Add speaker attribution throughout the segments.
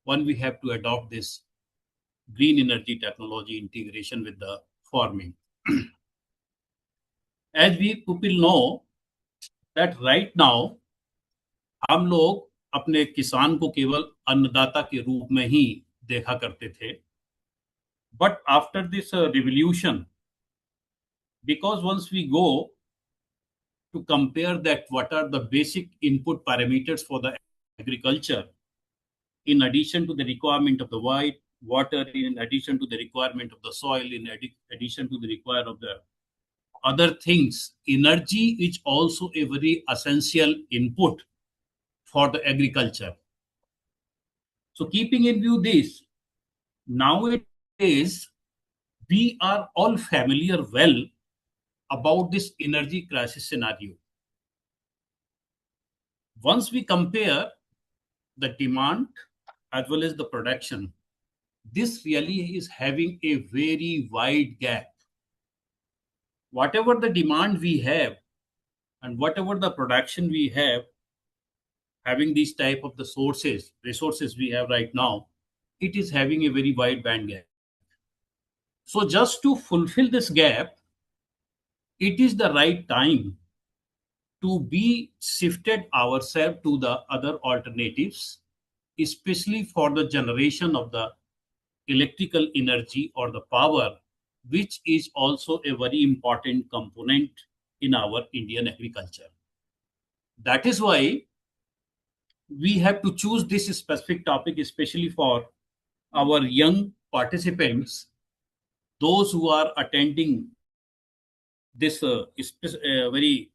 Speaker 1: one, we have to adopt this green energy technology integration with the farming. As we people know that right now हम लोग अपने किसान को केवल अन्नदाता के रूप में ही देखा करते थे. But after this revolution, because once we go to compare that what are the basic input parameters for the agriculture, in addition to the requirement of the water, in addition to the requirement of the soil, in addition to the requirement of the other things, energy is also a very essential input for the agriculture. So keeping in view this, nowadays we are all familiar well about this energy crisis scenario. Once we compare the demand as well as the production, this really is having a very wide gap. Whatever the demand we have and whatever the production we have, having these type of the resources we have right now, it is having a very wide band gap. So just to fulfill this gap, it is the right time to be shifted ourselves to the other alternatives, especially for the generation of the electrical energy or the power, which is also a very important component in our Indian agriculture. That is why we have to choose this specific topic, especially for our young participants, those who are attending this very,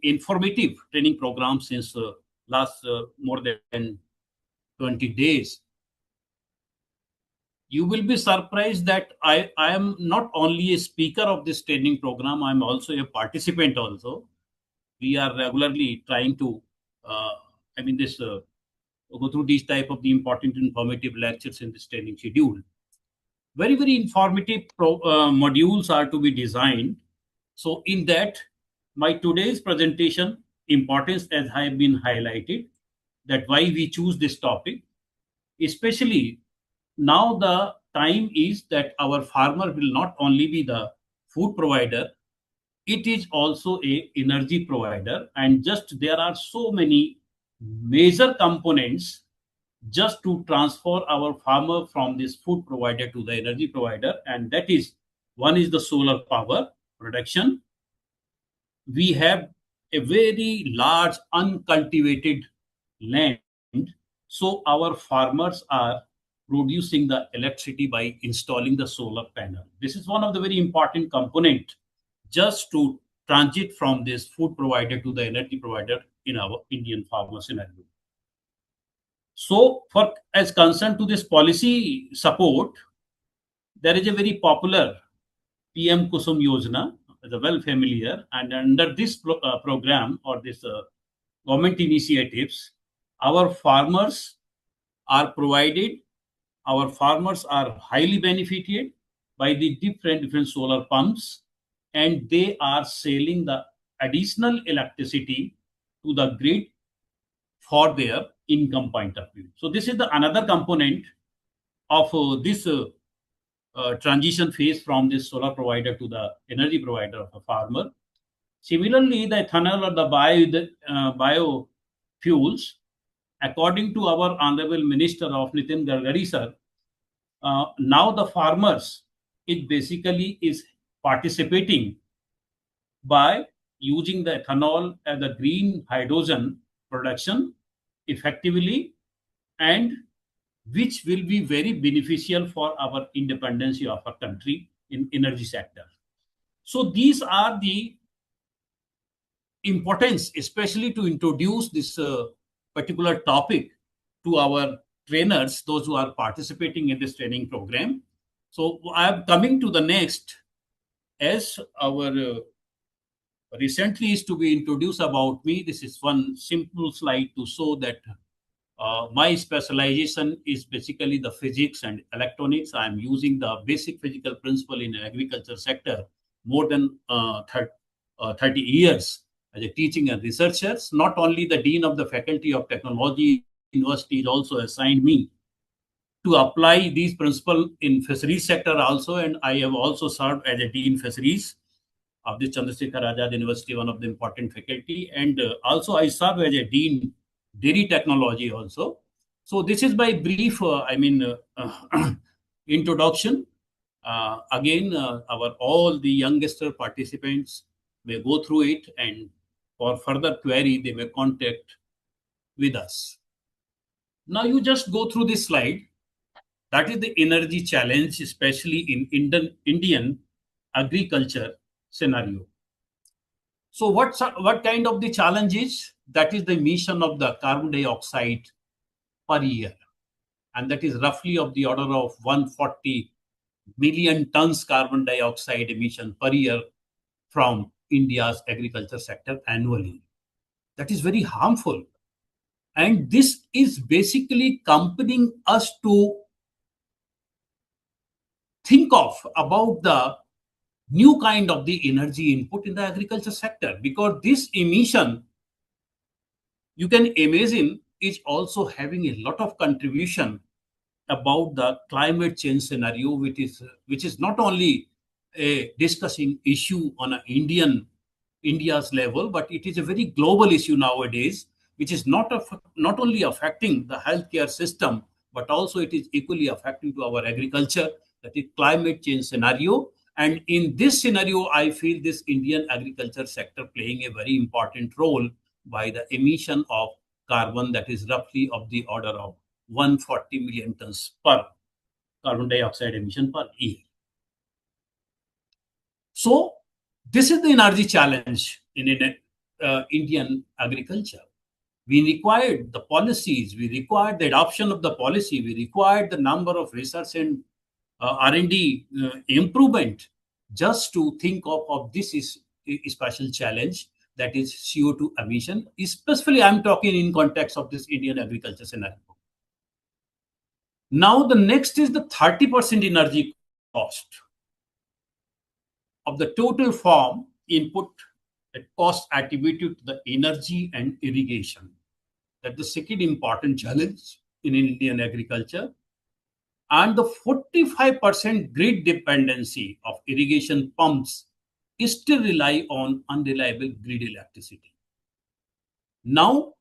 Speaker 1: informative training program since last more than 20 days. You will be surprised that I am not only a speaker of this training program, I am also a participant also. We are regularly trying to, go through these type of the important informative lectures in this training schedule. Very, very informative modules are to be designed. So in that, my today's presentation importance, as I have been highlighted, that why we choose this topic, especially now the time is that our farmer will not only be the food provider, it is also a energy provider, and just there are so many major components just to transfer our farmer from this food provider to the energy provider, and that is, one is the solar power production. We have a very large uncultivated land, so our farmers are producing the electricity by installing the solar panel. This is one of the very important component just to transit from this food provider to the energy provider in our Indian farmer scenario. So for as concerned to this policy support, there is a very popular PM Kusum Yojana, the well familiar, and under this program or this government initiatives, our farmers are highly benefited by the different solar pumps, and they are selling the additional electricity to the grid for their income point of view. So this is the another component of this transition phase from this solar provider to the energy provider of a farmer. Similarly, the ethanol or the biofuels, according to our Honorable Minister of Nitin Gadkari sir, now the farmers, it basically is participating by using the ethanol as a green hydrogen production effectively, and which will be very beneficial for our independence of our country in energy sector. So these are the importance, especially to introduce this particular topic to our trainers, those who are participating in this training program. So I am coming to the next, as our recently is to be introduced about me. This is one simple slide to show that my specialization is basically the physics and electronics. I am using the basic physical principle in agriculture sector more than 30 years as a teaching and researchers. Not only the Dean of the Faculty of Technology University also assigned me to apply these principles in fisheries sector also, and I have also served as a dean fisheries of the Chandrasekhar Azad University, one of the important faculty, and also I serve as a dean dairy technology also. So this is my brief, introduction. Again, our all the youngest participants may go through it, and for further query, they may contact with us. Now you just go through this slide. That is the energy challenge, especially in Indian agriculture scenario. So what kind of the challenge is? That is the emission of the carbon dioxide per year, and that is roughly of the order of 140 million tons carbon dioxide emission per year from India's agriculture sector annually. That is very harmful, and this is basically compelling us to think of about the new kind of the energy input in the agriculture sector, because this emission, you can imagine, is also having a lot of contribution about the climate change scenario, which is not only a discussing issue on a India's level, but it is a very global issue nowadays, which is not only affecting the healthcare system, but also it is equally affecting to our agriculture. That is climate change scenario, and in this scenario, I feel this Indian agriculture sector playing a very important role by the emission of carbon that is roughly of the order of 140 million tons per carbon dioxide emission per year. So this is the energy challenge in Indian agriculture. We required the policies, we required the adoption of the policy, we required the number of research and R&D improvement just to think of this is a special challenge, that is CO2 emission. Especially I'm talking in context of this Indian agriculture scenario. Now the next is the 30% energy cost of the total farm input, that cost attributed to the energy and irrigation. That's the second important challenge in Indian agriculture. And the 45% grid dependency of irrigation pumps still rely on unreliable grid electricity. Now,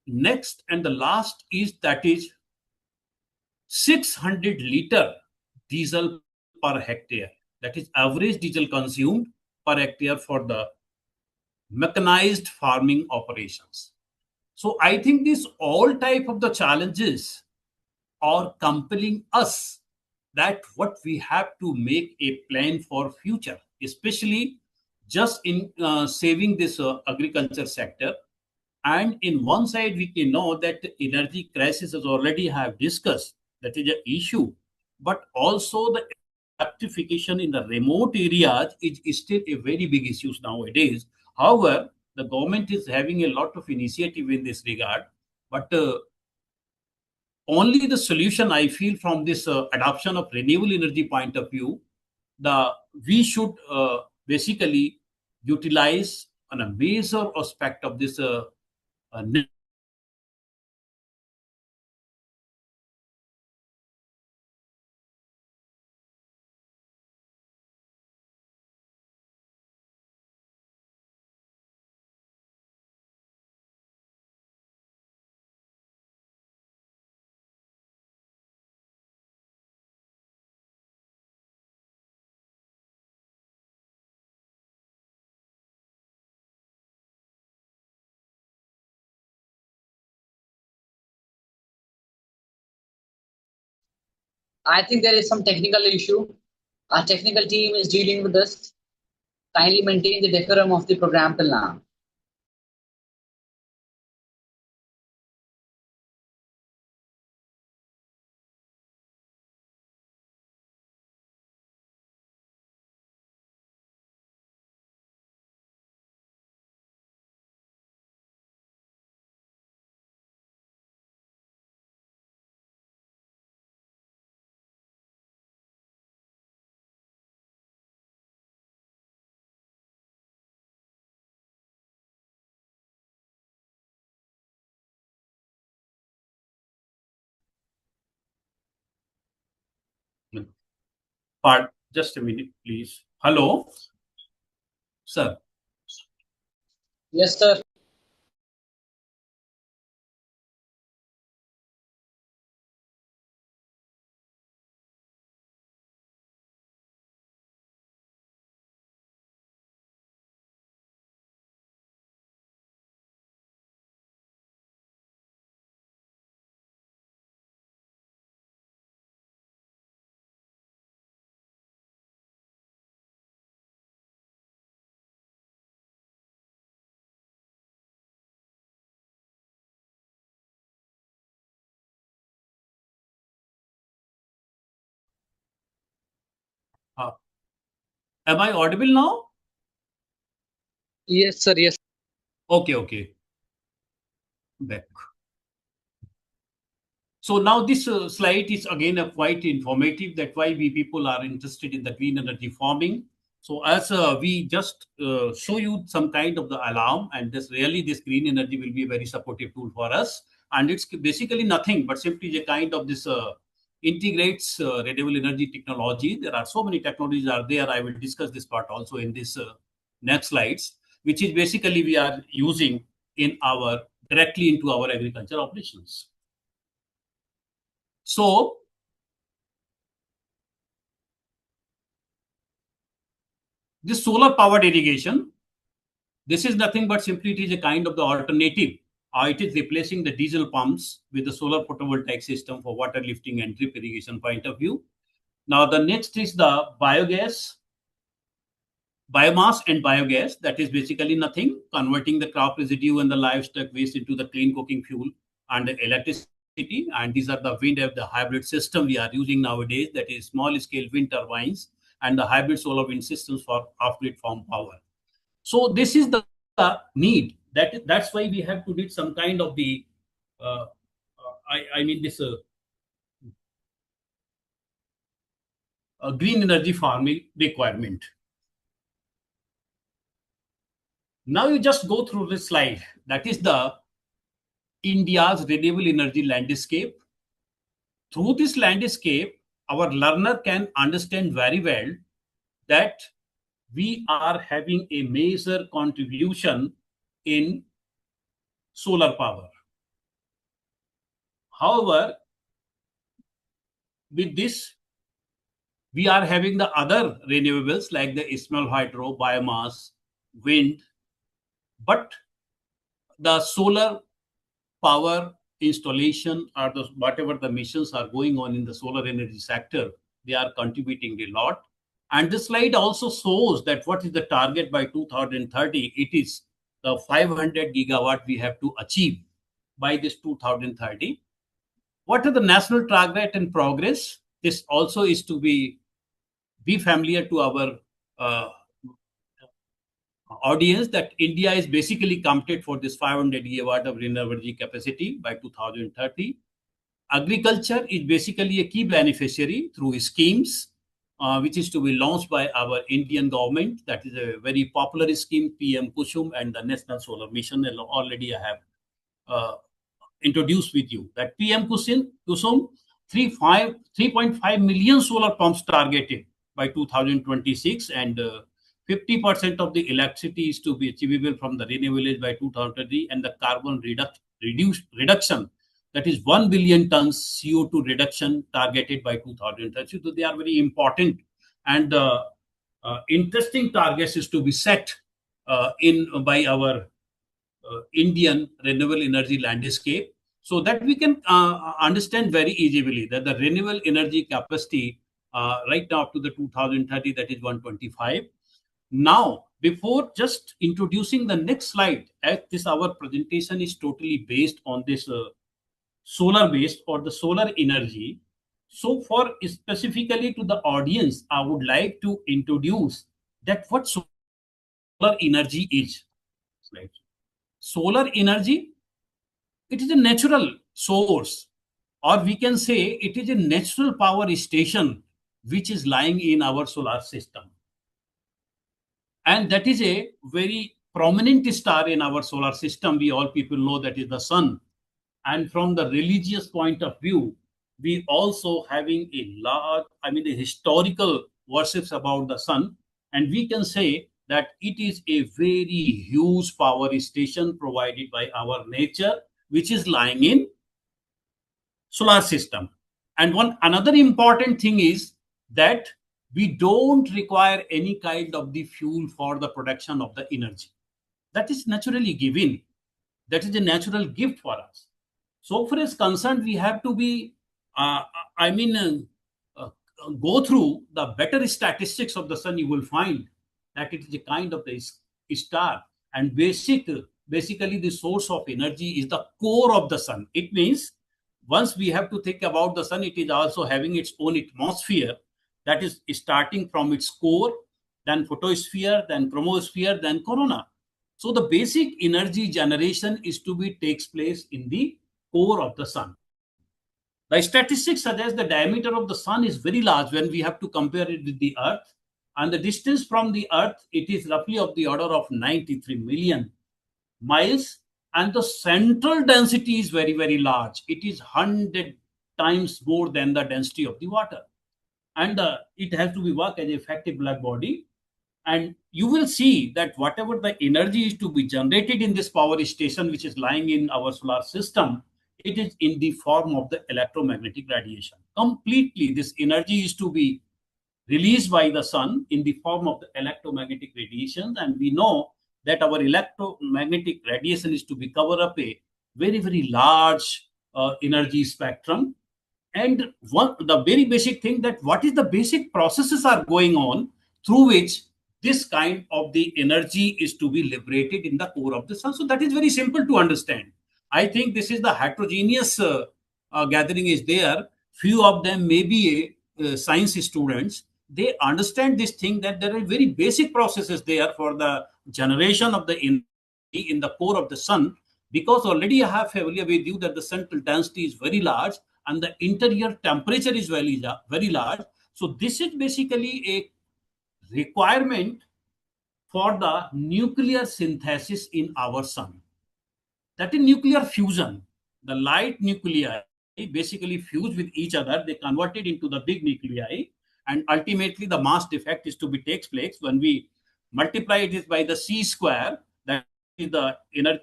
Speaker 1: next and the last is that is 600 liter diesel per hectare. That is average diesel consumed per hectare for the mechanized farming operations. So I think these all type of the challenges are compelling us that what we have to make a plan for future, especially just in saving this agriculture sector. And in one side, we can know that the energy crisis as already have discussed, that is an issue, but also the electrification in the remote areas is still a very big issue nowadays. However, the government is having a lot of initiative in this regard, but only the solution I feel from this adoption of renewable energy point of view, the we should basically utilize on a major aspect of this uh,
Speaker 2: I think there is some technical issue. Our technical team is dealing with this. Kindly maintain the decorum of the program till now.
Speaker 1: Just a minute, please. Hello, sir.
Speaker 2: Yes, sir.
Speaker 1: Uh, am I audible now?
Speaker 2: Yes, sir. Yes.
Speaker 1: Okay, okay. Back. So now this slide is again a quite informative. That's why we people are interested in the green energy farming. So as we just show you some kind of the alarm, and this green energy will be a very supportive tool for us. And it's basically nothing but simply a kind of this integrates renewable energy technology. There are so many technologies are there. I will discuss this part also in this next slides, which is basically we are using in our directly into our agriculture operations. So this solar powered irrigation, this is nothing but simply it is a kind of the alternative. It is replacing the diesel pumps with the solar photovoltaic system for water lifting and drip irrigation point of view. Now the next is the biomass and biogas. That is basically nothing, converting the crop residue and the livestock waste into the clean cooking fuel and the electricity. And these are the wind of the hybrid system we are using nowadays. That is small scale wind turbines and the hybrid solar wind systems for off-grid farm power. So this is the need. That's why we have to do some kind of the I mean this green energy farming requirement. Now you just go through this slide. That is the India's renewable energy landscape. Through this landscape, our learner can understand very well that we are having a major contribution in solar power. However, with this, we are having the other renewables like the small hydro, biomass, wind, but the solar power installation or the whatever the missions are going on in the solar energy sector, they are contributing a lot. And this slide also shows that what is the target by 2030. It is the 500 gigawatt we have to achieve by this 2030. What are the national target and progress? This also is to be familiar to our uh, audience that India is basically committed for this 500 gigawatt of renewable energy capacity by 2030. Agriculture is basically a key beneficiary through schemes, which is to be launched by our Indian government. That is a very popular scheme, PM Kusum and the National Solar Mission. Already I have uh, introduced with you that PM Kusum 3.5 million solar pumps targeted by 2026 and 50% of the electricity is to be achievable from the renewable by 2030 and the carbon reduction that is 1 billion tons CO2 reduction targeted by 2030. So they are very important and interesting targets is to be set in by our Indian renewable energy landscape so that we can understand very easily that the renewable energy capacity right now up to the 2030 that is 125. Now, before just introducing the next slide, as this our presentation is totally based on this solar based or the solar energy. So for specifically to the audience, I would like to introduce that what solar energy is. Right. Solar energy, it is a natural source, or we can say it is a natural power station which is lying in our solar system. And that is a very prominent star in our solar system. We all people know that is the sun. And from the religious point of view, we also having a large, the historical worships about the sun, and we can say that it is a very huge power station provided by our nature, which is lying in solar system. And one another important thing is that we don't require any kind of the fuel for the production of the energy. That is naturally given. That is a natural gift for us. So far as concerned, we have to be, uh, I mean, uh, go through the better statistics of the sun. You will find that it is a kind of the star, and basically the source of energy is the core of the sun. It means once we have to think about the sun, it is also having its own atmosphere that is starting from its core, then photosphere, then chromosphere, then corona. So the basic energy generation is to be takes place in the core of the sun. The statistics suggest the diameter of the sun is very large when we have to compare it with the earth, and the distance from the earth, it is roughly of the order of 93 million miles, and the central density is very, very large. It is 100 times more than the density of the water, and it has to be work as an effective blood body. And you will see that whatever the energy is to be generated in this power station, which is lying in our solar system, it is in the form of the electromagnetic radiation. Completely, this energy is to be released by the sun in the form of the electromagnetic radiation. And we know that our electromagnetic radiation is to be cover up a very, very large energy spectrum. And the very basic thing, that what is the basic processes are going on through which this kind of the energy is to be liberated in the core of the sun. So that is very simple to understand. I think this is the heterogeneous gathering is there. Few of them may be science students. They understand this thing, that there are very basic processes there for the generation of the energy in the core of the sun, because already I have familiar with you that the central density is very large and the interior temperature is very large. So this is basically a requirement for the nuclear synthesis in our sun. That is nuclear fusion. The light nuclei basically fuse with each other. They convert it into the big nuclei, and ultimately the mass defect is to be takes place when we multiply it by the c square. That is the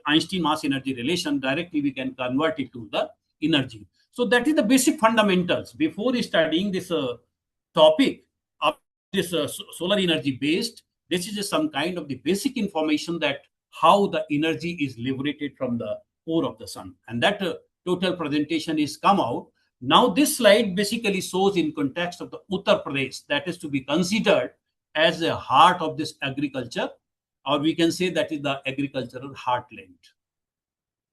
Speaker 1: Einstein mass energy relation. Directly we can convert it to the energy. So that is the basic fundamentals. Before studying this topic of this solar energy based, this is some kind of the basic information that how the energy is liberated from the core of the sun, and that total presentation is come out. Now this slide basically shows in context of the Uttar Pradesh, that is to be considered as the heart of this agriculture, or we can say that is the agricultural heartland.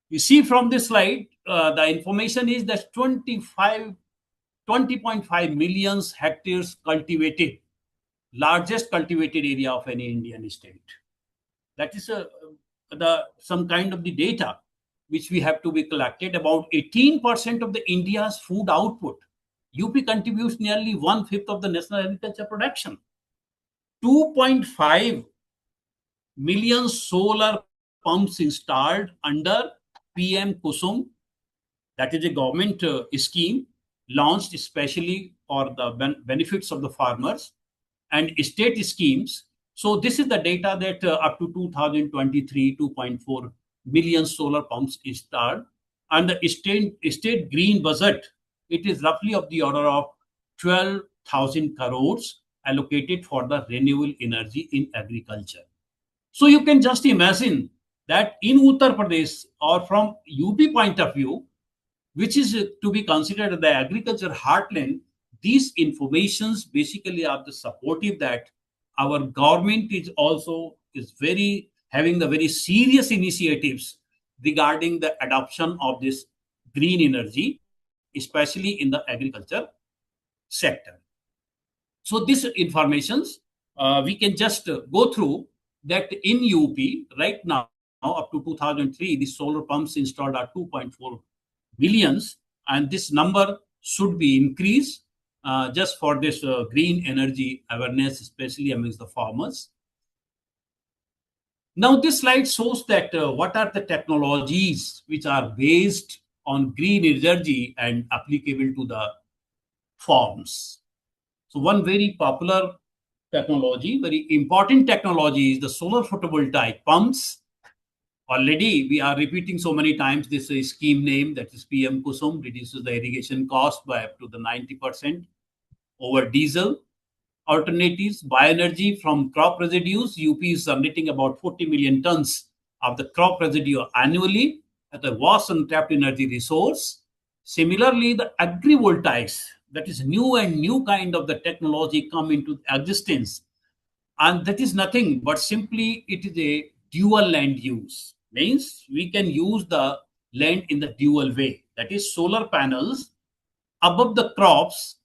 Speaker 1: You see from this slide, the information is that 20.5 million hectares cultivated, largest cultivated area of any Indian state. That is some kind of the data which we have to be collected. About 18% of the India's food output, UP contributes nearly 1/5 of the national agriculture production. 2.5 million solar pumps installed under PM Kusum. That is a government scheme launched especially for the benefits of the farmers, and state schemes. So this is the data that up to 2023, 2.4 million solar pumps installed, and the state green budget, it is roughly of the order of 12,000 crores allocated for the renewable energy in agriculture. So you can just imagine that in Uttar Pradesh, or from UP point of view, which is to be considered the agriculture heartland, these informations basically are the supportive that our government is very having the very serious initiatives regarding the adoption of this green energy, especially in the agriculture sector. So these informations we can just go through that in UP right now up to 2003, the solar pumps installed are 2.4 millions, and this number should be increased just for this green energy awareness, especially amongst the farmers. Now, this slide shows that what are the technologies which are based on green energy and applicable to the farms. So one very popular technology, very important technology is the solar photovoltaic pumps. Already we are repeating so many times this scheme name, that is PM Kusum, reduces the irrigation cost by up to the 90% over diesel. Alternatives, bioenergy from crop residues. UP is submitting about 40 million tons of the crop residue annually at a vast untapped energy resource. Similarly, the agrivoltaics, that is new kind of the technology come into existence, and that is nothing but simply it is a dual land use. Means we can use the land in the dual way. That is, solar panels above the crops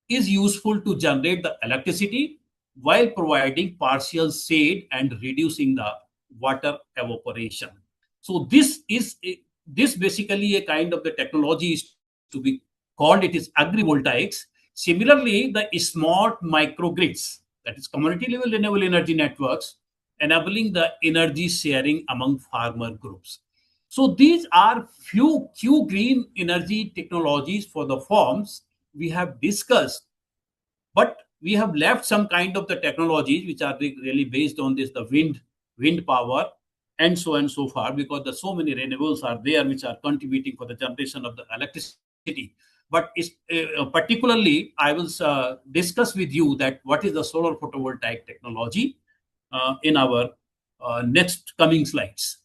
Speaker 1: is useful to generate the electricity while providing partial shade and reducing the water evaporation. So this basically a kind of the technology is to be called, it is agrivoltaics. Similarly, the smart microgrids, that is community level renewable energy networks, enabling the energy sharing among farmer groups. So these are few green energy technologies for the farms we have discussed, but we have left some kind of the technologies which are really based on this, the wind power, and so on and so far, because the so many renewables are there which are contributing for the generation of the electricity. But particularly I will discuss with you that what is the solar photovoltaic technology in our next coming slides.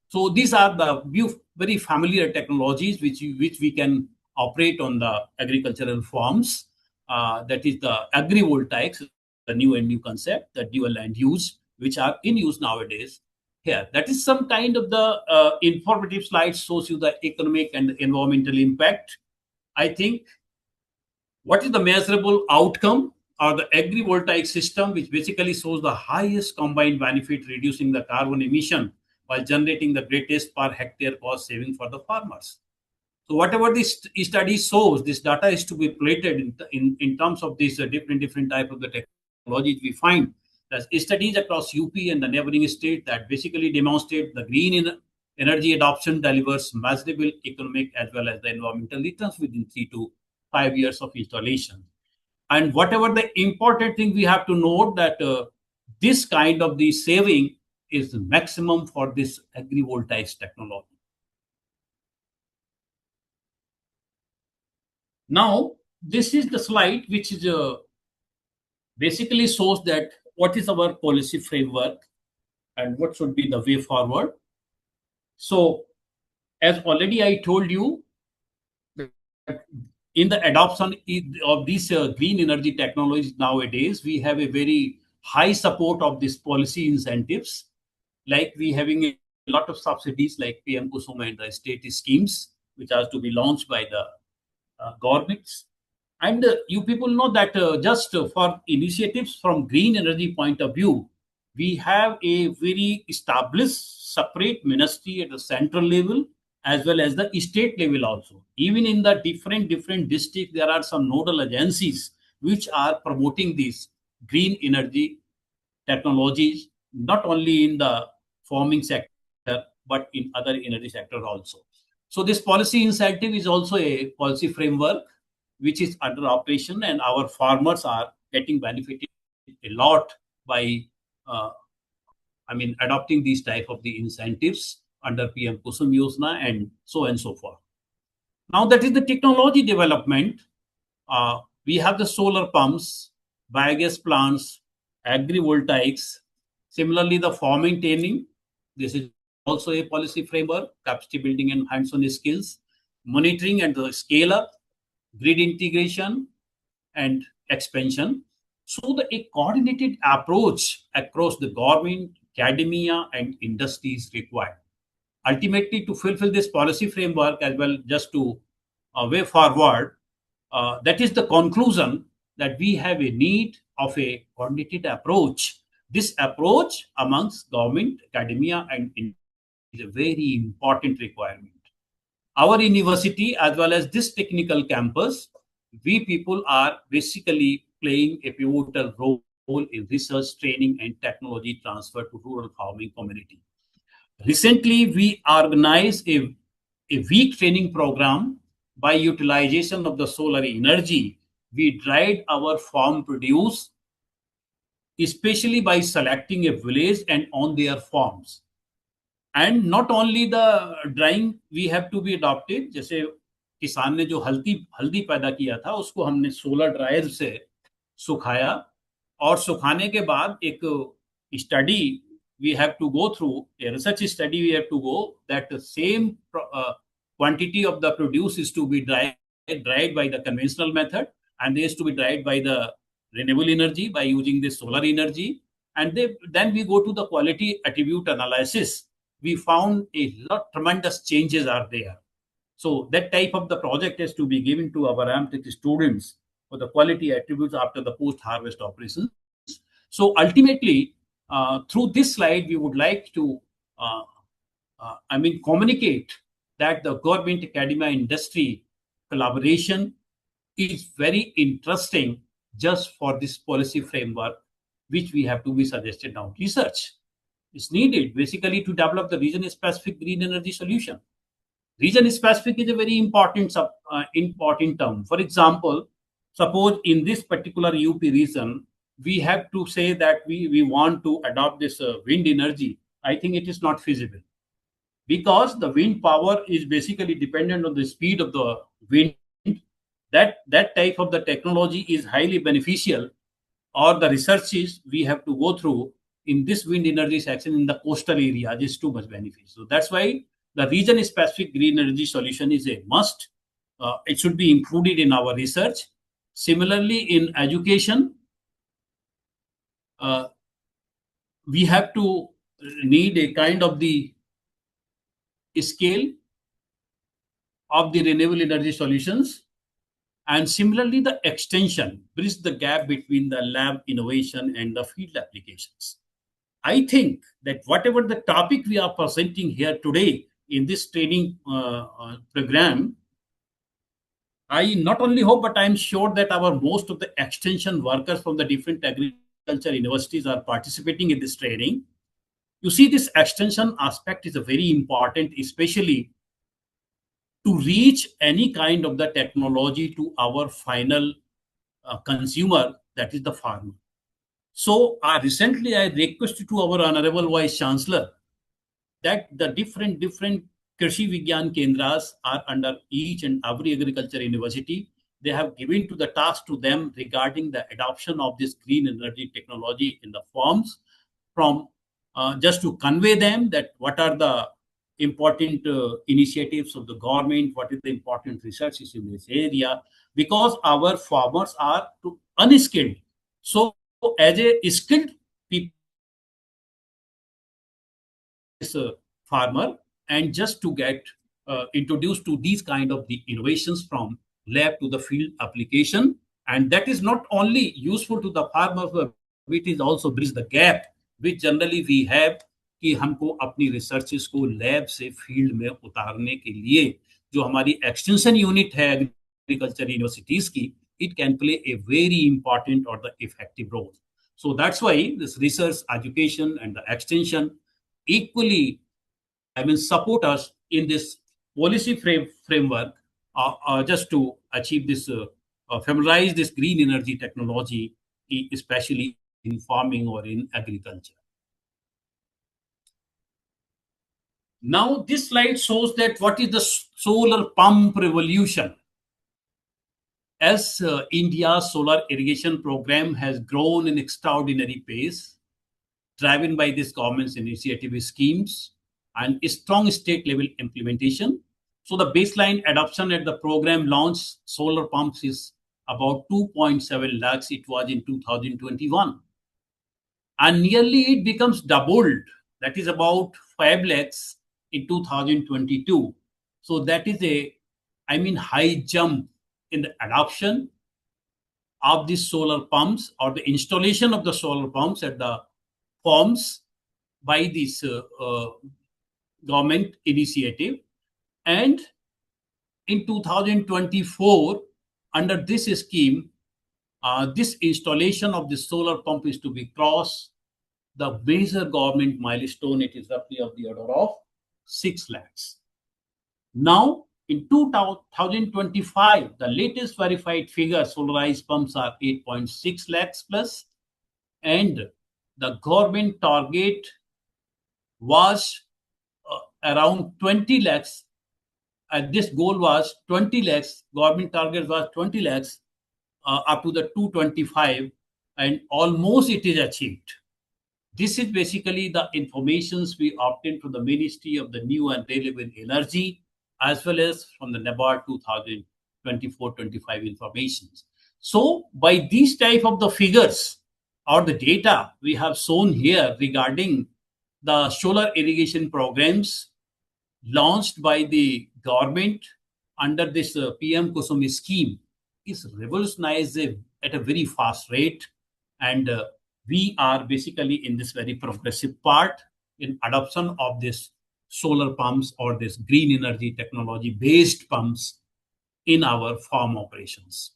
Speaker 1: So these are the very familiar technologies which we can operate on the agricultural farms. That is the agrivoltaics, the new and new concept, the dual land use, which are in use nowadays. Here, that is some kind of the informative slides, shows you the economic and environmental impact. I think what is the measurable outcome or the agrivoltaic system, which basically shows the highest combined benefit, reducing the carbon emission while generating the greatest per hectare cost saving for the farmers. So whatever this study shows, this data is to be plated in terms of these different type of the technologies. We find that studies across UP and the neighboring state that basically demonstrate the energy adoption delivers measurable economic as well as the environmental returns within 3 to 5 years of installation. And whatever the important thing we have to note that this kind of the saving is the maximum for this agrivoltaics technology. Now, this is the slide which is basically shows that what is our policy framework and what should be the way forward. So, as already I told you, in the adoption of these green energy technologies nowadays, we have a very high support of these policy incentives. Like we having a lot of subsidies like PM Kusum and the state schemes, which are to be launched by the governments. And you people know that just for initiatives from green energy point of view, we have a very established separate ministry at the central level as well as the state level also. Even in the different districts, there are some nodal agencies which are promoting these green energy technologies, not only in the farming sector, but in other energy sectors also. So this policy incentive is also a policy framework which is under operation, and our farmers are getting benefited a lot by adopting these type of the incentives under PM Kusum Yojana and so forth. Now that is the technology development. We have the solar pumps, biogas plants, agrivoltaics. Similarly, the farming training. This is also a policy framework, capacity building and hands-on skills, monitoring and the scale up, grid integration, and expansion. So a coordinated approach across the government, academia, and industry is required. Ultimately, to fulfill this policy framework as well, just to way forward, that is the conclusion that we have a need of a coordinated approach. This approach amongst government, academia, and industry is a very important requirement. Our university, as well as this technical campus, we people are basically playing a pivotal role in research, training, and technology transfer to rural farming community. Recently, we organized a a week training program. By utilization of the solar energy, we dried our farm produce, especially by selecting a village and on their farms. And not only the drying we have to be adopted, जैसे किसान ने जो हल्दी हल्दी पैदा किया था उसको हमने सोलर ड्रायर से सुखाया, और सुखाने के बाद एक study we have to go through, a research study we have to go, that the same quantity of the produce is to be dried by the conventional method, and they is to be dried by the renewable energy by using the solar energy. And then we go to the quality attribute analysis. We found a lot tremendous changes are there. So that type of the project is to be given to our AMTech students for the quality attributes after the post-harvest operations. So ultimately, through this slide, we would like to, communicate that the government academia industry collaboration is very interesting just for this policy framework, which we have to be suggested now. Research is needed basically to develop the region-specific green energy solution. Region-specific is a very important term. For example, suppose in this particular UP region, we have to say that we want to adopt this wind energy. I think it is not feasible, because the wind power is basically dependent on the speed of the wind. That type of the technology is highly beneficial, or the researches we have to go through in this wind energy section in the coastal area is too much benefit. So that's why the region-specific green energy solution is a must. It should be included in our research. Similarly, in education, we have to need a kind of the scale of the renewable energy solutions, and similarly the extension bridge the gap between the lab innovation and the field applications. I think that whatever the topic we are presenting here today in this training program, I not only hope, but I'm sure that our most of the extension workers from the different agriculture universities are participating in this training. You see, this extension aspect is a very important, especially to reach any kind of the technology to our final consumer, that is the farmer. So recently I requested to our Honorable Vice Chancellor that the different Krishi Vigyan Kendras are under each and every agriculture university. They have given to the task to them regarding the adoption of this green energy technology in the farms, from just to convey them that what are the important initiatives of the government, what is the important researches in this area, because our farmers are unskilled. So as a skilled people, farmer, and just to get introduced to these kind of the innovations from lab to the field application. And that is not only useful to the farmers, but it is also bridge the gap which generally we have, कि हमको अपनी researches को lab से field में उतारने के लिए जो हमारी एक्सटेंशन यूनिट है एग्रीकल्चर यूनिवर्सिटीज की, it can play a very important or the effective role. So that's why this research, education, and the extension equally, support us in this policy framework, just to achieve this, familiarize this green energy technology, especially in farming or in agriculture. Now, this slide shows that what is the solar pump revolution. As India's solar irrigation program has grown in extraordinary pace, driven by this government's initiative schemes and strong state level implementation. So the baseline adoption at the program launch solar pumps is about 2.7 lakhs. It was in 2021. And nearly it becomes doubled. That is about 5 lakhs in 2022. So that is a, high jump in the adoption of the solar pumps or the installation of the solar pumps at the farms by this government initiative. And in 2024, under this scheme, this installation of the solar pump is to be crossed the major government milestone. It is roughly of the order of 6 lakhs. Now, in 2025, the latest verified figure solarized pumps are 8.6 lakhs plus, and the government target was around 20 lakhs. This goal was 20 lakhs. Government target was 20 lakhs up to the 225, and almost it is achieved. This is basically the informations we obtained from the Ministry of the New and Renewable Energy as well as from the NABARD 2024-25 informations. So by these type of the figures or the data we have shown here regarding the solar irrigation programs launched by the government under this PM Kusum scheme is revolutionized at a very fast rate, and we are basically in this very progressive part in adoption of this solar pumps or this green energy technology based pumps in our farm operations.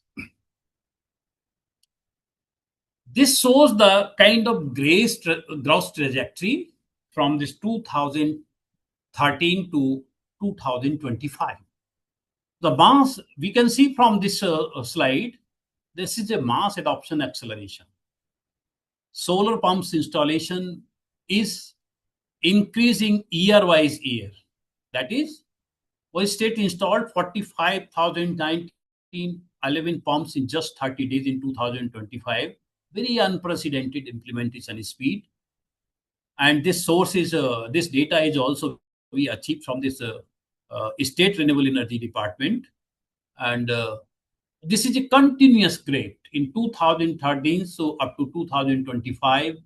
Speaker 1: This shows the kind of gross trajectory from this 2013 to 2025. The mass, we can see from this slide, this is a mass adoption acceleration. Solar pumps installation is increasing year-wise year. That is, one state installed 45,911 pumps in just 30 days in 2025. Very unprecedented implementation speed. And this source is, this data is also we achieved from this State Renewable Energy Department. And this is a continuous grade. In 2013, so up to 2025,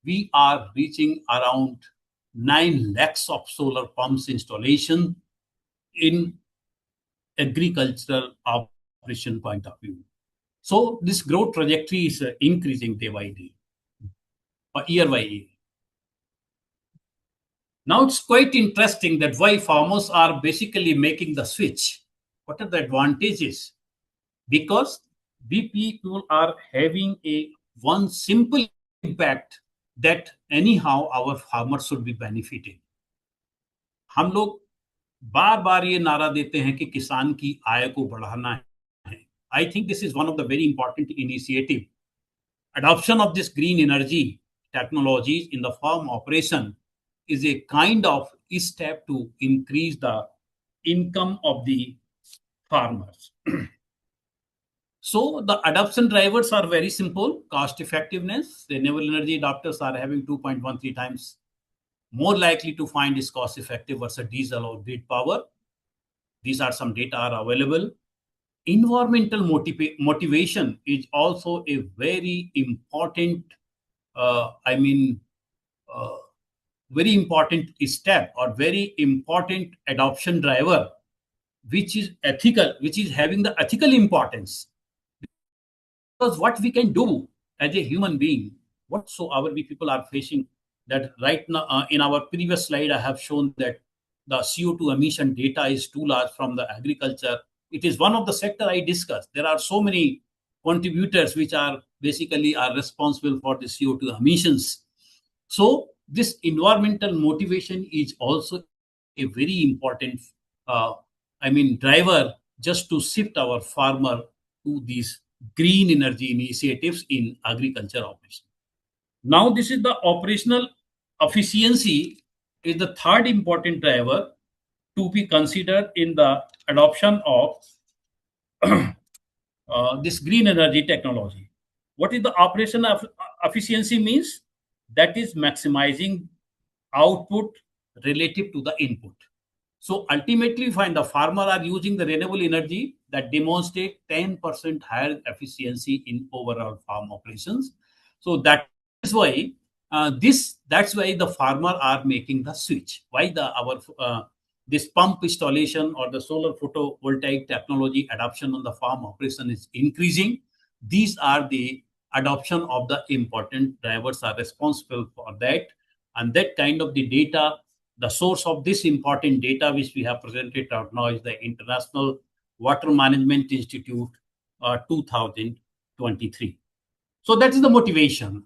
Speaker 1: we are reaching around 9 lakhs of solar pumps installation in agricultural operation point of view. So this growth trajectory is increasing day by day, year by year. Now it's quite interesting that why farmers are basically making the switch. What are the advantages? Because we people are having a one simple impact that anyhow our farmers should be benefited. हम लोग बार बार ये नारा देते हैं कि किसान की आय को बढ़ाना है. I think this is one of the very important initiative. Adoption of this green energy technologies in the farm operation is a kind of step to increase the income of the farmers. So the adoption drivers are very simple. Cost effectiveness. Renewable energy adopters are having 2.13 times more likely to find is cost effective versus diesel or grid power. These are some data are available. Environmental motivation is also a very important, very important step or very important adoption driver, which is ethical, which is having the ethical importance. Because what we can do as a human being, whatsoever we people are facing, that right now in our previous slide, I have shown that the CO2 emission data is too large from the agriculture. It is one of the sector I discussed. There are so many contributors which are basically are responsible for the CO2 emissions. So this environmental motivation is also a very important, driver just to shift our farmer to these green energy initiatives in agriculture operation. Now, this is the operational efficiency is the third important driver to be considered in the adoption of this green energy technology. What is the operation of efficiency means? That is maximizing output relative to the input. So ultimately, find the farmer are using the renewable energy that demonstrate 10% higher efficiency in overall farm operations. So that is why that's why the farmer are making the switch. Why this pump installation or the solar photovoltaic technology adoption on the farm operation is increasing. These are the adoption of the important drivers are responsible for that, and that kind of the data. The source of this important data which we have presented out now is the International Water Management Institute 2023. So that is the motivation.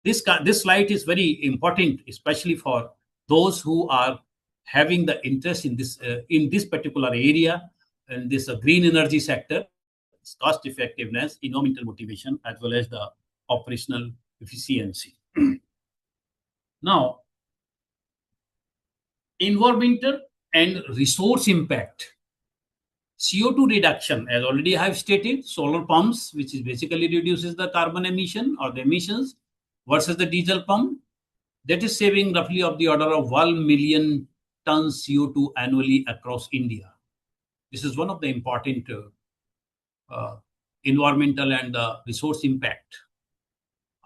Speaker 1: This slide is very important, especially for those who are having the interest in this particular area, and this green energy sector, cost effectiveness, environmental motivation, as well as the operational efficiency. Now, environmental and resource impact. CO2 reduction, as already I have stated, solar pumps, which is basically reduces the carbon emission or the emissions, versus the diesel pump, that is saving roughly of the order of 1 million tons CO2 annually across India. This is one of the important environmental and resource impact.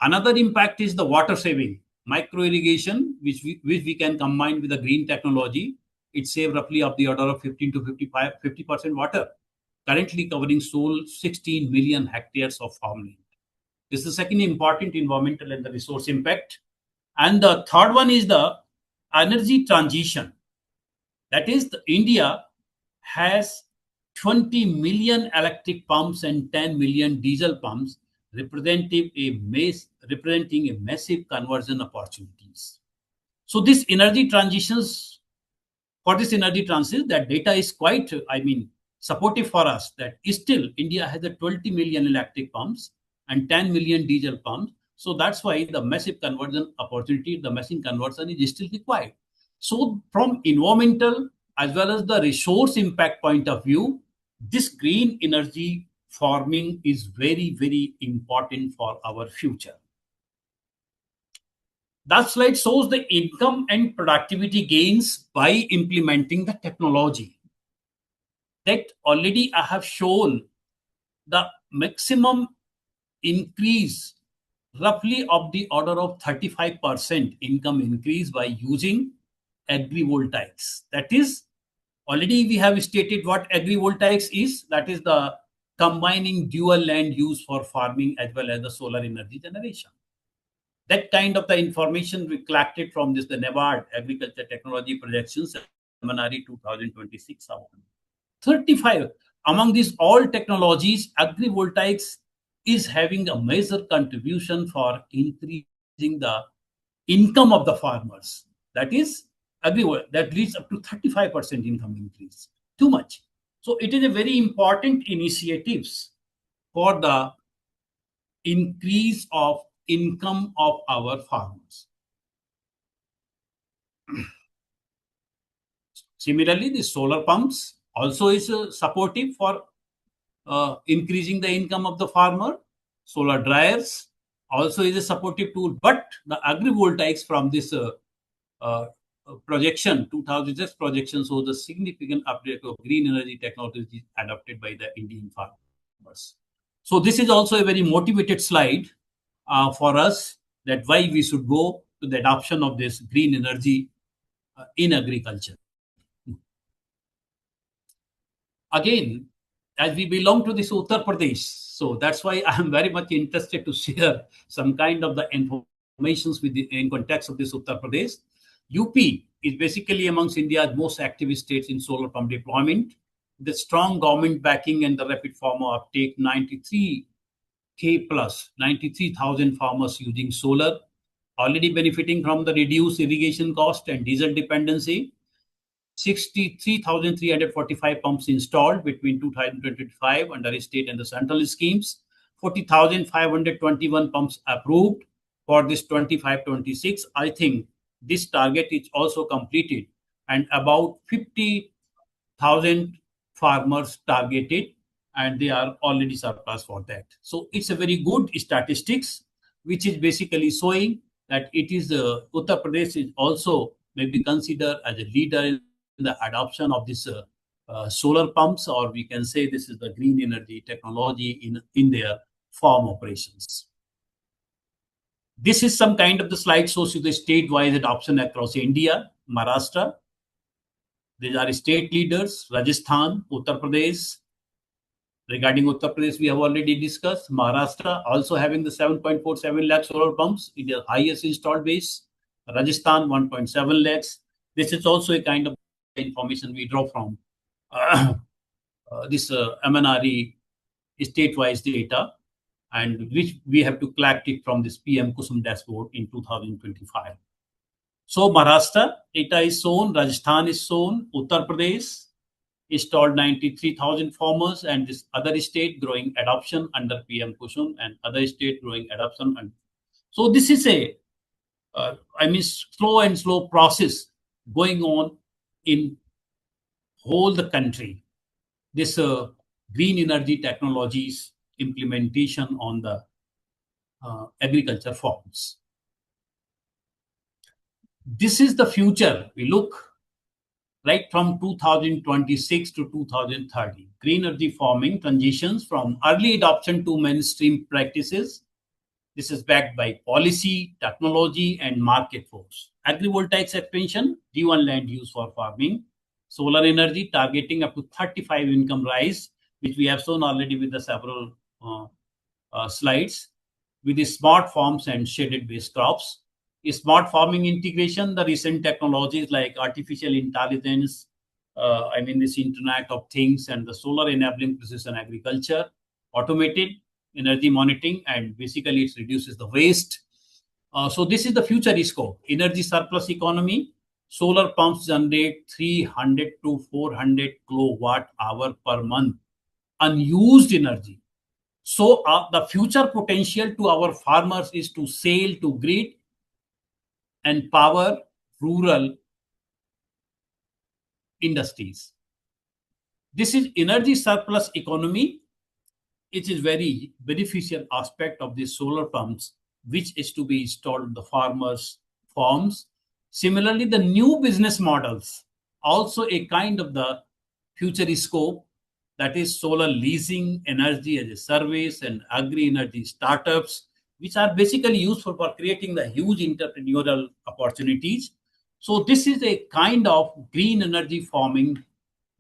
Speaker 1: Another impact is the water saving. Micro irrigation, which we can combine with the green technology, it saves roughly of the order of 15 to 50% water, currently covering 16 million hectares of farmland. This is the second important environmental and the resource impact. And the third one is the energy transition. That is, India has 20 million electric pumps and 10 million diesel pumps, representing a massive conversion opportunities. So this energy transitions, that data is quite, supportive for us, that still India has a 20 million electric pumps and 10 million diesel pumps. So that's why the massive conversion opportunity, the massive conversion is still required. So from environmental as well as the resource impact point of view, this green energy farming is very, very important for our future. That slide shows the income and productivity gains by implementing the technology. That already I have shown the maximum increase, roughly of the order of 35% income increase by using agrivoltaics. That is, already we have stated what agrivoltaics is. That is the combining dual land use for farming as well as the solar energy generation. That kind of the information we collected from the NABARD Agriculture Technology Projections Seminary 2026. 35. Among these all technologies, agrivoltaics is having a major contribution for increasing the income of the farmers. That is, that leads up to 35% income increase. Too much. So it is a very important initiatives for the increase of income of our farmers. Similarly, the solar pumps also is supportive for increasing the income of the farmer. Solar dryers also is a supportive tool, but the agrivoltaics from this projection, 2006 projection, shows the significant update of green energy technology adopted by the Indian farmers. So this is also a very motivated slide for us, that why we should go to the adoption of this green energy in agriculture. Again, as we belong to this Uttar Pradesh, so that's why I am very much interested to share some kind of the informations in context of this Uttar Pradesh. UP is basically amongst India's most active states in solar pump deployment. The strong government backing and the rapid farmer uptake, 93,000 farmers using solar, already benefiting from the reduced irrigation cost and diesel dependency. 63,345 pumps installed between 2025 under state and the central schemes. 40,521 pumps approved for this 25-26. I think this target is also completed, and about 50,000 farmers targeted, and they are already surplus for that. So it's a very good statistics, which is basically showing that it is Uttar Pradesh is also maybe considered as a leader in the adoption of this solar pumps, or we can say this is the green energy technology in their farm operations. This is some kind of the slide shows you the state-wise adoption across India. Maharashtra, these are state leaders. Rajasthan, Uttar Pradesh. Regarding Uttar Pradesh, we have already discussed. Maharashtra also having the 7.47 lakh solar pumps, it is highest installed base. Rajasthan, 1.7 lakhs. This is also a kind of information we draw from this MNRE state-wise data, and which we have to collect it from this PM Kusum dashboard in 2025. So Maharashtra, data is shown, Rajasthan is shown, Uttar Pradesh installed 93,000 farmers, and this other state growing adoption under PM Kusum, and other state growing adoption. And so this is a, slow process going on in whole the country. This green energy technologies implementation on the agriculture farms. This is the future. We look right from 2026 to 2030. Green energy farming transitions from early adoption to mainstream practices. This is backed by policy, technology, and market force. Agrivoltaics expansion, D1 land use for farming. Solar energy targeting up to 35 income rise, which we have shown already with the several slides, with the smart farms and shaded based crops. Smart farming integration, the recent technologies like artificial intelligence, this Internet of Things, and the solar enabling precision agriculture, automated energy monitoring, and basically it reduces the waste. So this is the future scope. Energy surplus economy. Solar pumps generate 300 to 400 kilowatt hour per month unused energy. So the future potential to our farmers is to sell to grid and power rural industries. This is energy surplus economy. It is very beneficial aspect of the solar pumps, which is to be installed in the farmers' farms. Similarly, the new business models, also a kind of the future scope, that is solar leasing, energy as a service, and agri-energy startups, which are basically useful for creating the huge entrepreneurial opportunities. So this is a kind of green energy farming.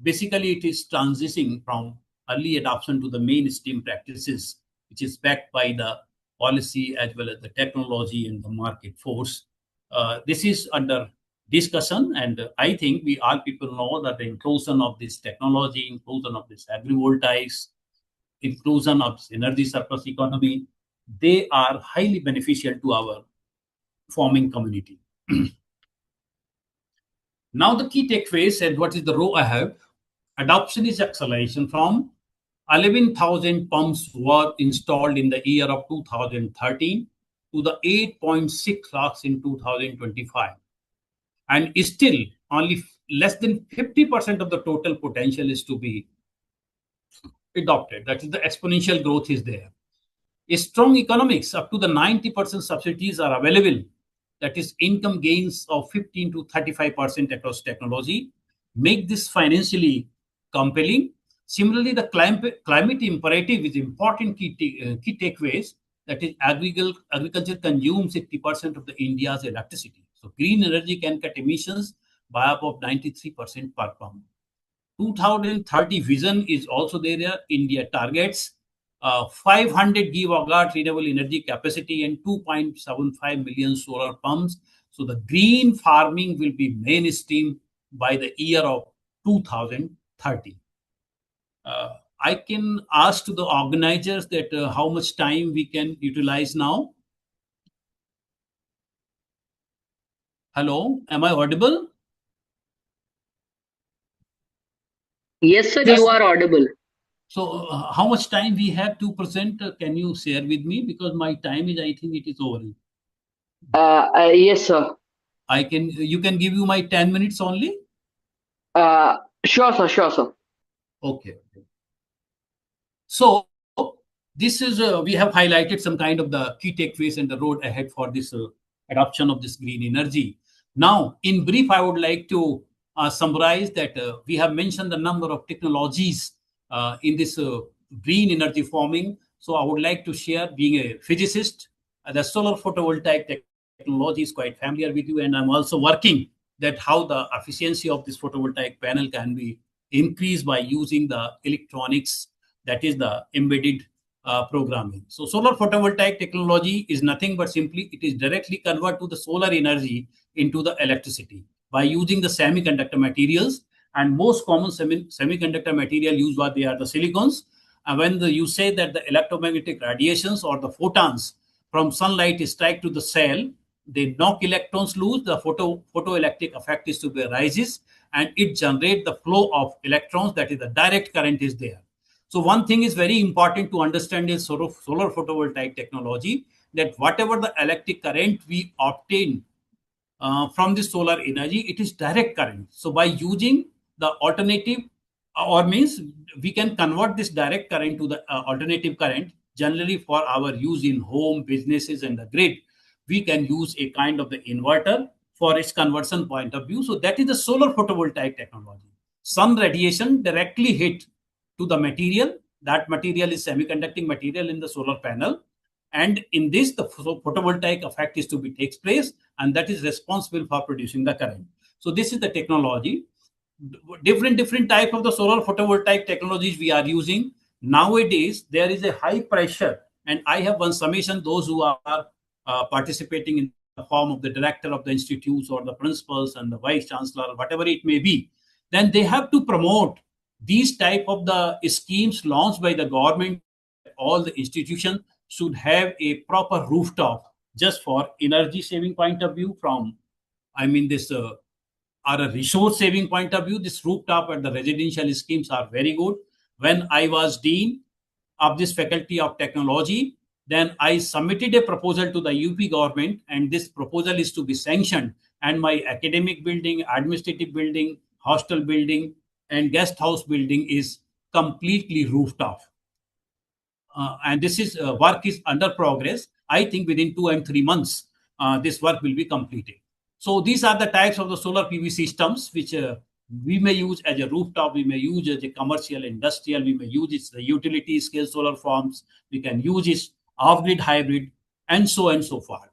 Speaker 1: Basically, it is transitioning from early adoption to the mainstream practices, which is backed by the policy as well as the technology and the market force. This is under discussion, and I think we all people know that the inclusion of this technology, inclusion of this agrivoltaics, inclusion of energy surplus economy, they are highly beneficial to our farming community. Now the key takeaways and what is the row ahead. Adoption is acceleration from 11,000 pumps were installed in the year of 2013 to the 8.6 lakhs in 2025. And still, only less than 50% of the total potential is to be adopted. That is, the exponential growth is there. A strong economics, up to the 90% subsidies are available. That is, income gains of 15 to 35% across technology make this financially compelling. Similarly, the climate imperative is important key takeaways. That is, agriculture consumes 80% of the India's electricity. So green energy can cut emissions by about 93% per pump. 2030 vision is also there. India targets 500 gigawatt renewable energy capacity and 2.75 million solar pumps. So the green farming will be mainstream by the year of 2030. I can ask to the organizers that how much time we can utilize now. Hello, am I audible?
Speaker 3: Yes, sir,
Speaker 1: Yes.
Speaker 3: you are audible.
Speaker 1: So how much time we have to present? Can you share with me? Because my time is, I think it is over.
Speaker 3: Yes, sir.
Speaker 1: You can give you my 10 minutes only?
Speaker 3: Sure, sir, sure, sir.
Speaker 1: Okay. So this is, we have highlighted some kind of the key takeaways and the road ahead for this adoption of this green energy. Now, in brief, I would like to summarize that we have mentioned the number of technologies in this green energy farming. So I would like to share, being a physicist, the solar photovoltaic technology is quite familiar with you, and I'm also working that how the efficiency of this photovoltaic panel can be increased by using the electronics, that is the embedded programming. So solar photovoltaic technology is nothing but simply it is directly convert to the solar energy into the electricity by using the semiconductor materials, and most common semiconductor material used are they are the silicons. And when you say that the electromagnetic radiations or the photons from sunlight strike to the cell, they knock electrons loose, the photoelectric effect is to be rises, and it generates the flow of electrons, that is the direct current is there. So one thing is very important to understand is solar photovoltaic technology, that whatever the electric current we obtain from the solar energy, it is direct current. So by using the alternative, or means we can convert this direct current to the alternative current, generally for our use in home, businesses, and the grid. We can use a kind of the inverter for its conversion point of view. So that is the solar photovoltaic technology. Sun radiation directly hit to the material. That material is semiconducting material in the solar panel, and in this the photovoltaic effect is to be takes place, and that is responsible for producing the current. So this is the technology. Different type of the solar photovoltaic technologies we are using nowadays. There is a high pressure, and I have one summation. Those who are participating in the form of the director of the institutes or the principals and the vice chancellor, whatever it may be, then they have to promote these type of the schemes launched by the government. All the institutions should have a proper rooftop, just for energy saving point of view, from this or a resource saving point of view. This rooftop at the residential schemes are very good. When I was dean of this faculty of technology, then I submitted a proposal to the UP government, and this proposal is to be sanctioned, and my academic building, administrative building, hostel building, and guest house building is completely rooftop. And this is work is under progress. I think within 2 and 3 months, this work will be completed. So these are the types of the solar PV systems which we may use as a rooftop, we may use as a commercial, industrial, we may use it the utility scale solar farms, we can use it off-grid hybrid, and so forth.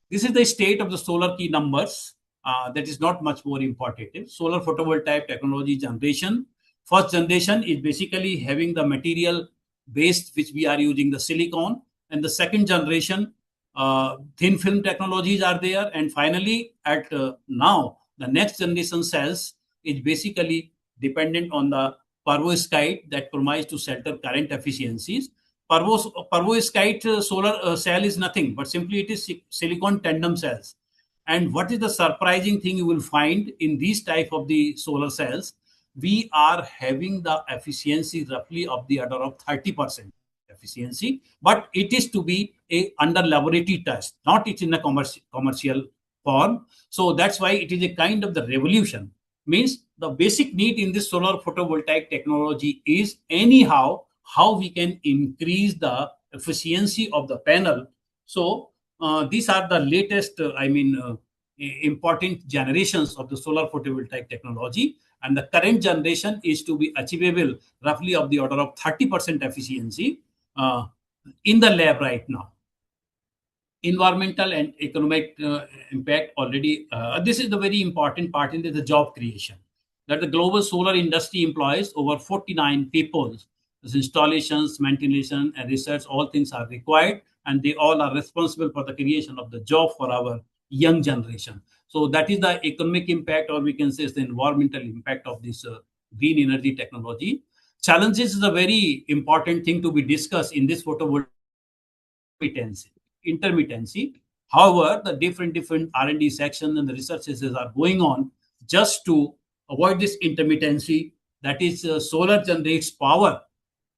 Speaker 1: This is the state of the solar key numbers. That is not much more important. Solar photovoltaic technology generation. First generation is basically having the material based, which we are using the silicon, and the second generation thin film technologies are there, and finally at now the next generation cells is basically dependent on the perovskite that promises to shelter current efficiencies. Perovskite solar cell is nothing but simply it is silicon tandem cells. And what is the surprising thing you will find in these type of the solar cells? We are having the efficiency roughly of the order of 30% efficiency, but it is to be a under laboratory test, not it's in a commercial form. So that's why it is a kind of the revolution. Means the basic need in this solar photovoltaic technology is anyhow how we can increase the efficiency of the panel. So these are the latest, important generations of the solar photovoltaic technology. And the current generation is to be achievable roughly of the order of 30% efficiency in the lab right now. Environmental and economic impact already. This is the very important part in the job creation. That the global solar industry employs over 49 people. As installations, maintenance, and research, all things are required, and they all are responsible for the creation of the job for our young generation. So that is the economic impact, or we can say is the environmental impact of this green energy technology. Challenges is a very important thing to be discussed in this photovoltaic intermittency. However, the different R&D sections and the researches are going on just to avoid this intermittency. That is, solar generates power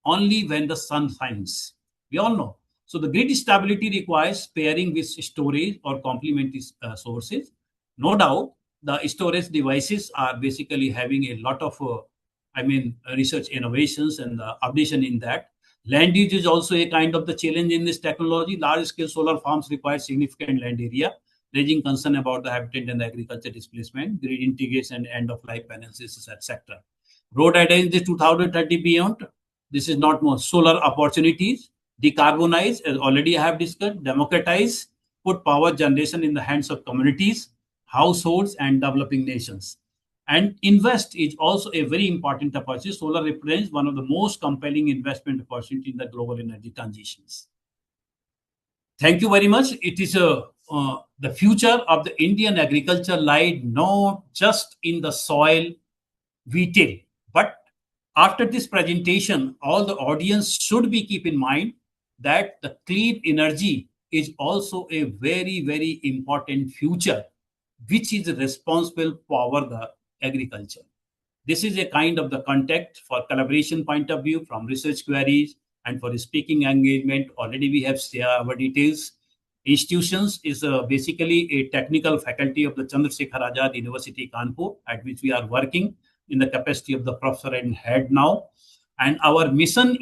Speaker 1: only when the sun shines. We all know. So the grid stability requires pairing with storage or complementary sources. No doubt, the storage devices are basically having a lot of, research innovations and updation in that. Land use is also a kind of the challenge in this technology. Large-scale solar farms require significant land area, raising concern about the habitat and the agriculture displacement, grid integration, and end-of-life balances, etc. Road identity 2030 beyond. This is not more solar opportunities. Decarbonize, as already I have discussed. Democratize, put power generation in the hands of communities, households, and developing nations. And invest is also a very important opportunity. Solar represents one of the most compelling investment opportunities in the global energy transitions. Thank you very much. It is the future of the Indian agriculture lies not just in the soil we till, but after this presentation, all the audience should be keep in mind that the clean energy is also a very, very important future, which is responsible for the agriculture. This is a kind of the contact for collaboration point of view from research queries and for speaking engagement. Already we have our details. Institutions is basically a technical faculty of the Chandrasekhar Azad University, Kanpur, at which we are working in the capacity of the professor and head now. And our mission